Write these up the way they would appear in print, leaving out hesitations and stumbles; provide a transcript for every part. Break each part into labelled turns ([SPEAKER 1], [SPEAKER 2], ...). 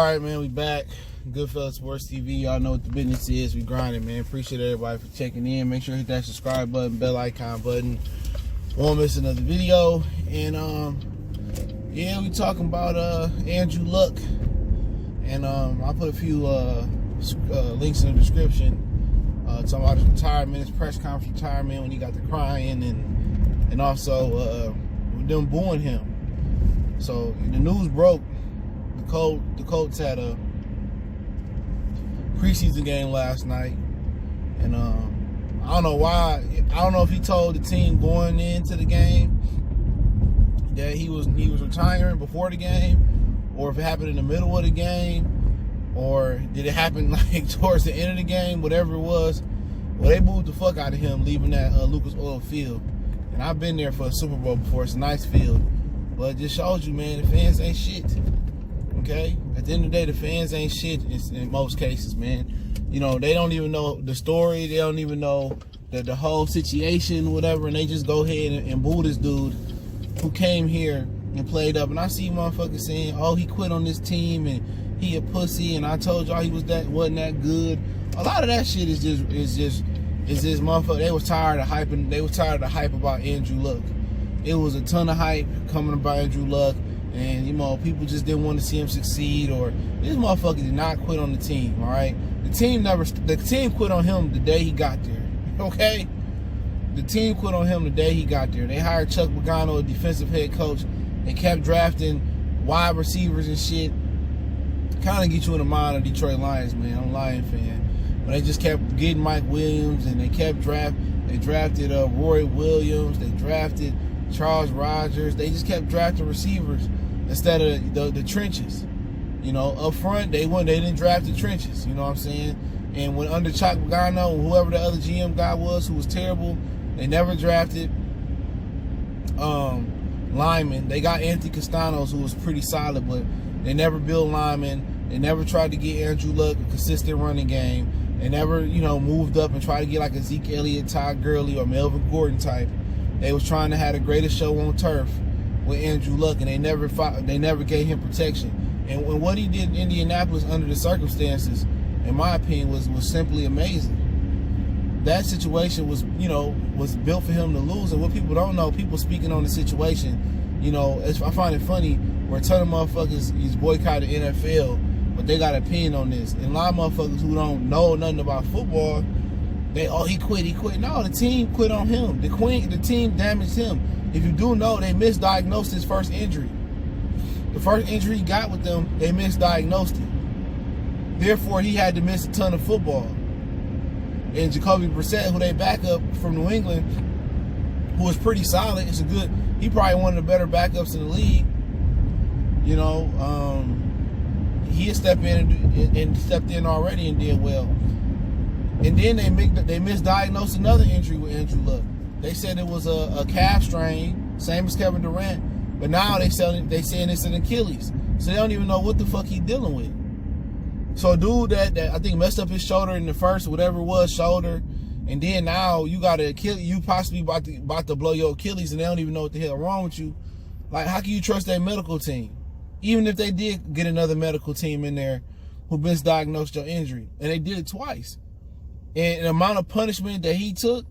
[SPEAKER 1] Alright, man, we back. Goodfellas Sports TV. Y'all know what the business is. We grinding, man. Appreciate everybody for checking in. Make sure you hit that subscribe button, bell icon button. Won't miss another video. And yeah, we talking about Andrew Luck. And I put a few links in the description. Talking about his retirement, his press conference retirement when he got to crying, and also them booing him. So the news broke. The Colts had a preseason game last night, and I don't know why. I don't know if he told the team going into the game that he was retiring before the game, or if it happened in the middle of the game, or did it happen like towards the end of the game. Whatever it was, well, they booed the fuck out of him leaving that Lucas Oil Field. And I've been there for a Super Bowl before. It's a nice field, but it just shows you, man, the fans ain't shit. Okay? At the end of the day, the fans ain't shit in most cases, man. You know, they don't even know the story. They don't even know the whole situation, whatever, and they just go ahead and boo this dude who came here and played up. And I see motherfuckers saying, oh, he quit on this team and he a pussy, and I told y'all he wasn't that good. A lot of that shit is just motherfucker. They was tired of hyping. They was tired of the hype about Andrew Luck. It was a ton of hype coming about Andrew Luck. And, you know, people just didn't want to see him succeed, or this motherfucker did not quit on the team, all right? The team quit on him the day he got there, okay? The team quit on him the day he got there. They hired Chuck Pagano, a defensive head coach. They kept drafting wide receivers and shit. Kind of get you in the mind of Detroit Lions, man. I'm a Lion fan. But they just kept getting Mike Williams, and they kept They drafted Roy Williams. They drafted Charles Rogers. They just kept drafting receivers instead of the trenches. You know, up front, they didn't draft the trenches, you know what I'm saying? And when under Chuck Pagano, whoever the other GM guy was who was terrible, they never drafted linemen. They got Anthony Castanos, who was pretty solid, but they never built linemen. They never tried to get Andrew Luck a consistent running game. They never, you know, moved up and tried to get like a Zeke Elliott, Todd Gurley, or Melvin Gordon type. They was trying to have the greatest show on turf with Andrew Luck, and they never gave him protection. And what he did in Indianapolis under the circumstances, in my opinion, was simply amazing. That situation was built for him to lose. And what people don't know, people speaking on the situation, you know, I find it funny where a ton of motherfuckers is boycotting the NFL, but they got an opinion on this. And a lot of motherfuckers who don't know nothing about football, he quit. No, the team quit on him. The team damaged him. If you do know, they misdiagnosed his first injury. The first injury he got with them, they misdiagnosed it. Therefore, he had to miss a ton of football. And Jacoby Brissett, who they back up from New England, who was pretty solid, he probably one of the better backups in the league. You know, he had stepped in already and did well. And then they misdiagnosed another injury with Andrew Luck. They said it was a calf strain, same as Kevin Durant, but now they saying it's an Achilles. So they don't even know what the fuck he's dealing with. So a dude that I think messed up his shoulder in the first, whatever it was, shoulder, and then now you got an Achilles, you possibly about to blow your Achilles, and they don't even know what the hell wrong with you. Like, how can you trust that medical team? Even if they did get another medical team in there who misdiagnosed your injury, and they did it twice. And the amount of punishment that he took,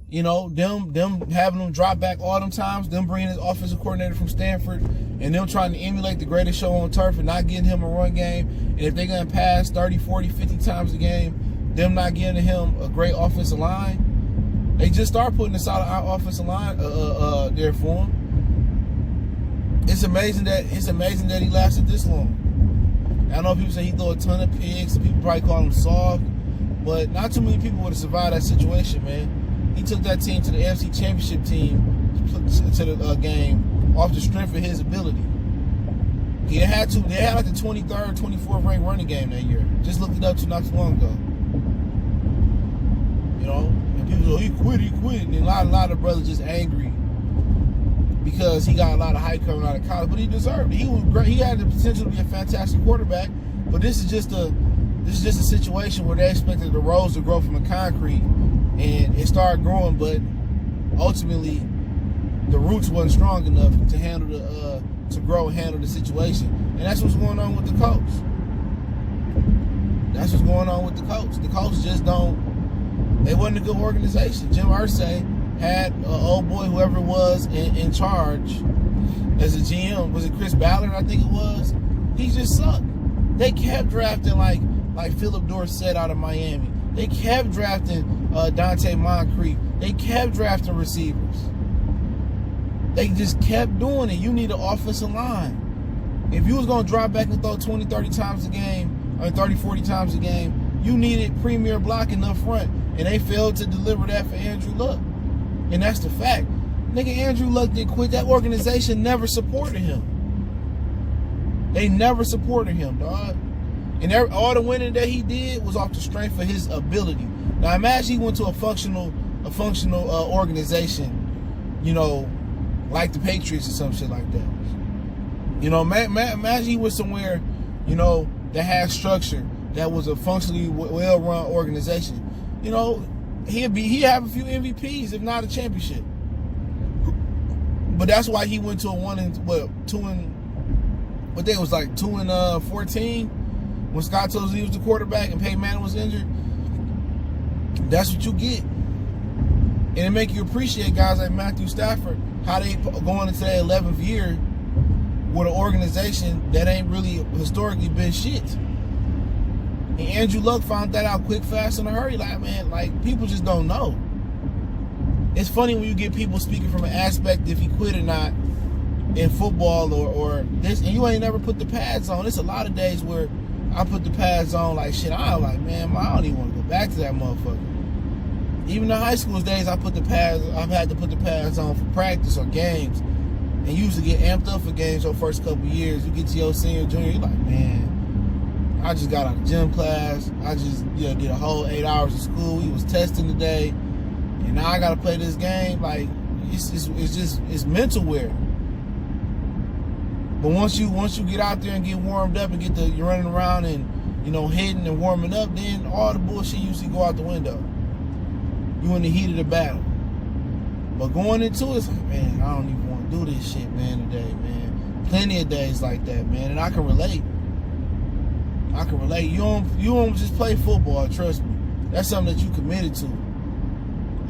[SPEAKER 1] you know, them having him drop back all them times, them bringing his offensive coordinator from Stanford, and them trying to emulate the greatest show on turf and not getting him a run game. And if they're going to pass 30, 40, 50 times a game, them not giving him a great offensive line, they just start putting a solid offensive line there for him. It's amazing that he lasted this long. I know people say he threw a ton of picks, and people probably call him soft, but not too many people would have survived that situation, man. He took that team to the AFC Championship to the game off the strength of his ability. They had like the 23rd, 24th ranked running game that year. Just looked it up not too long ago. You know, and people say, oh, he quit. And a lot of brothers just angry because he got a lot of hype coming out of college, but he deserved it. He was great. He had the potential to be a fantastic quarterback, but this is just a situation where they expected the rose to grow from the concrete. And it started growing, but ultimately the roots wasn't strong enough to handle to grow and handle the situation. And that's what's going on with the Colts. That's what's going on with the Colts. The Colts just don't. They wasn't a good organization. Jim Irsay had old boy, whoever was in charge as a GM. Was it Chris Ballard? I think it was. He just sucked. They kept drafting like Philip Dorsett out of Miami. They kept drafting Dante Moncrief. They kept drafting receivers. They just kept doing it. You need an offensive line. If you was going to drop back and throw 20, 30 times a game, or 30, 40 times a game, you needed premier blocking up front. And they failed to deliver that for Andrew Luck. And that's the fact. Nigga, Andrew Luck did quit. That organization never supported him. They never supported him, dog. And all the winning that he did was off the strength of his ability. Now imagine he went to a functional organization, you know, like the Patriots or some shit like that. You know, imagine he was somewhere, you know, that had structure, that was a functionally well-run organization. You know, he'd have a few MVPs, if not a championship. But that's why he went to a 2-14 when Scott told us he was the quarterback and Peyton Manning was injured. That's what you get. And it make you appreciate guys like Matthew Stafford, how they going into their 11th year with an organization that ain't really historically been shit. And Andrew Luck found that out quick, fast, in a hurry. Like, man, like, people just don't know. It's funny when you get people speaking from an aspect if he quit or not in football or this, and you ain't never put the pads on. It's a lot of days where I put the pads on like shit. I'm like, man, I don't even want to go back to that motherfucker. Even in high school days, I've had to put the pads on for practice or games. And you usually get amped up for games your first couple of years. You get to your senior, junior, you're like, man, I just got out of gym class. I just did a whole 8 hours of school. We was testing today. And now I got to play this game. Like, it's mental wear. But once you get out there and get warmed up and you're running around and, you know, hitting and warming up, then all the bullshit usually go out the window. You in the heat of the battle. But going into it, it's like, man, I don't even want to do this shit, man, today, man. Plenty of days like that, man, and I can relate. You don't just play football, trust me. That's something that you committed to.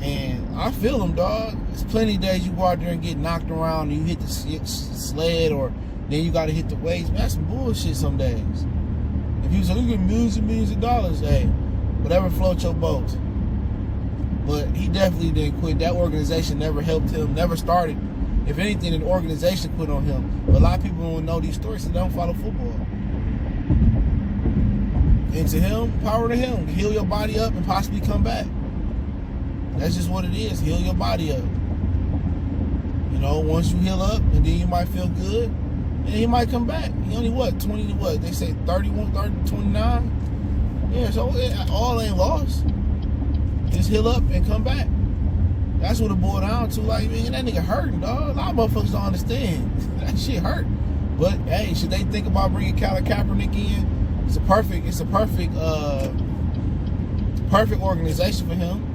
[SPEAKER 1] And I feel them, dog. There's plenty of days you go out there and get knocked around and you hit the sled, or then you got to hit the weights. Man, that's some bullshit some days. If you say you get millions and millions of dollars, hey, whatever floats your boat. But he definitely didn't quit. That organization never helped him, never started. If anything, an organization quit on him. But a lot of people don't know these stories and don't follow football. And to him, power to him. Heal your body up and possibly come back. That's just what it is. Heal your body up. You know, once you heal up, and then you might feel good, and he might come back. He only, 20 to what? They say 31, 30, 29? Yeah, so all ain't lost. Just heal up and come back. That's what it boiled down to. Like, man, that nigga hurting, dog. A lot of motherfuckers don't understand. That shit hurt. But, hey, should they think about bringing Colin Kaepernick in? It's a perfect organization for him.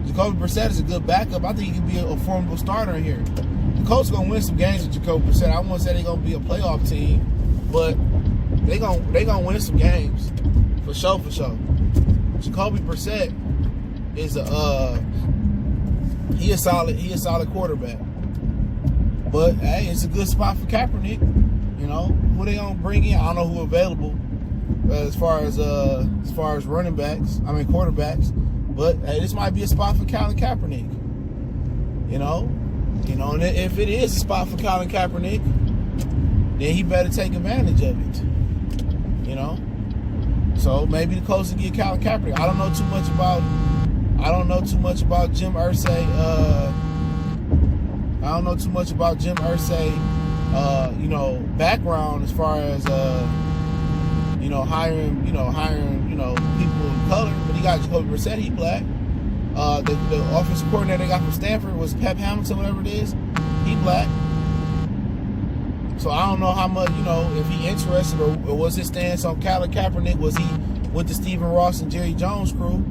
[SPEAKER 1] Jacoby Brissett is a good backup. I think he could be a formidable starter in here. The Colts gonna win some games with Jacoby Brissett. I won't say they're gonna be a playoff team, but they gonna win some games for sure. Jacoby Brissett is a solid quarterback. But hey, it's a good spot for Kaepernick. You know, who they gonna bring in? I don't know who available as far as quarterbacks. But hey, this might be a spot for Colin Kaepernick. You know, and if it is a spot for Colin Kaepernick, then he better take advantage of it. You know, so maybe the Colts will get Colin Kaepernick. I don't know too much about Jim Irsay. Background as far as hiring people of color, but he got Jacoby Brissett, he black. The offensive coordinator they got from Stanford was Pep Hamilton, whatever it is, he black. So I don't know how much, if he interested or was his stance on Colin Kaepernick, was he with the Stephen Ross and Jerry Jones crew?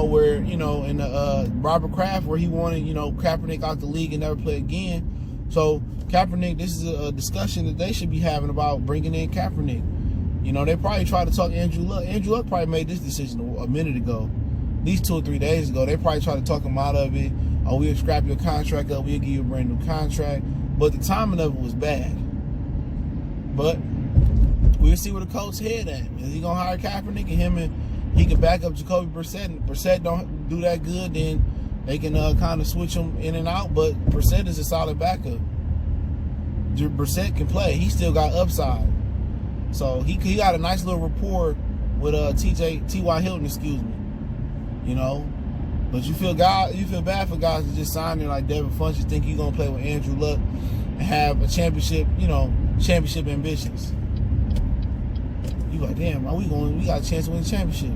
[SPEAKER 1] Where, in the Robert Kraft, where he wanted, Kaepernick out the league and never play again. So Kaepernick, this is a discussion that they should be having about bringing in Kaepernick. You know, they probably tried to talk Andrew Luck. Andrew Luck probably made this decision a minute ago, at least 2 or 3 days ago. They probably tried to talk him out of it. Oh, we'll scrap your contract up. We'll give you a brand new contract. But the timing of it was bad. But we'll see where the Colts head at. Is he gonna hire Kaepernick and he can back up Jacoby Brissett? And Brissett don't do that good, then they can kind of switch him in and out. But Brissett is a solid backup. Brissett can play. He still got upside. So he got a nice little rapport with T.Y. Hilton, excuse me. You know, but you feel bad for guys that just signed there like Devin Funchess, think he's gonna play with Andrew Luck and have a championship, championship ambitions. You like, damn, we got a chance to win the championship.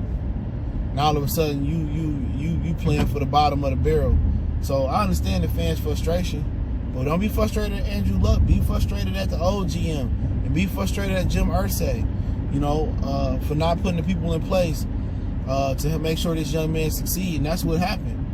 [SPEAKER 1] Now all of a sudden you playing for the bottom of the barrel. So I understand the fans' frustration, but don't be frustrated at Andrew Luck. Be frustrated at the old GM and be frustrated at Jim Irsay, for not putting the people in place to make sure this young man succeed. And that's what happened.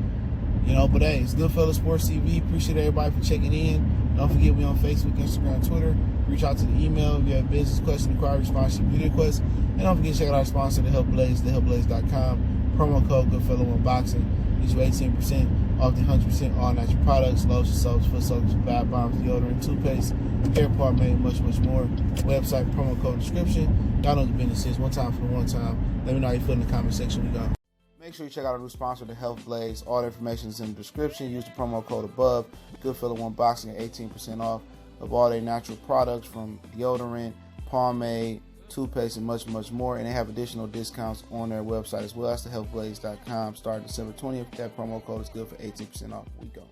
[SPEAKER 1] But hey, it's Goodfellas Sports TV. Appreciate everybody for checking in. Don't forget we on Facebook, Instagram, Twitter. Reach out to the email if you have business question, inquiry, sponsorship, video requests. And don't forget to check out our sponsor, The Help Blaze, thehelpblaze.com. Promo code Goodfellow Unboxing. Get you 18% off the 100% all natural products, lotion, soaps, foot soaps, bath bombs, deodorant, toothpaste, hair part made, much, much more. Website, promo code, description. Y'all know the business is. One time for one time. Let me know how you feel in the comment section. We go. Make sure you check out our new sponsor, The Health Blaze. All the information is in the description. Use the promo code above. Goodfellow Unboxing at 18% off of all their natural products from deodorant, pomade, toothpaste, and much, much more. And they have additional discounts on their website as well. That's thehelpblaze.com. Starting December 20th. That promo code is good for 18% off. We go.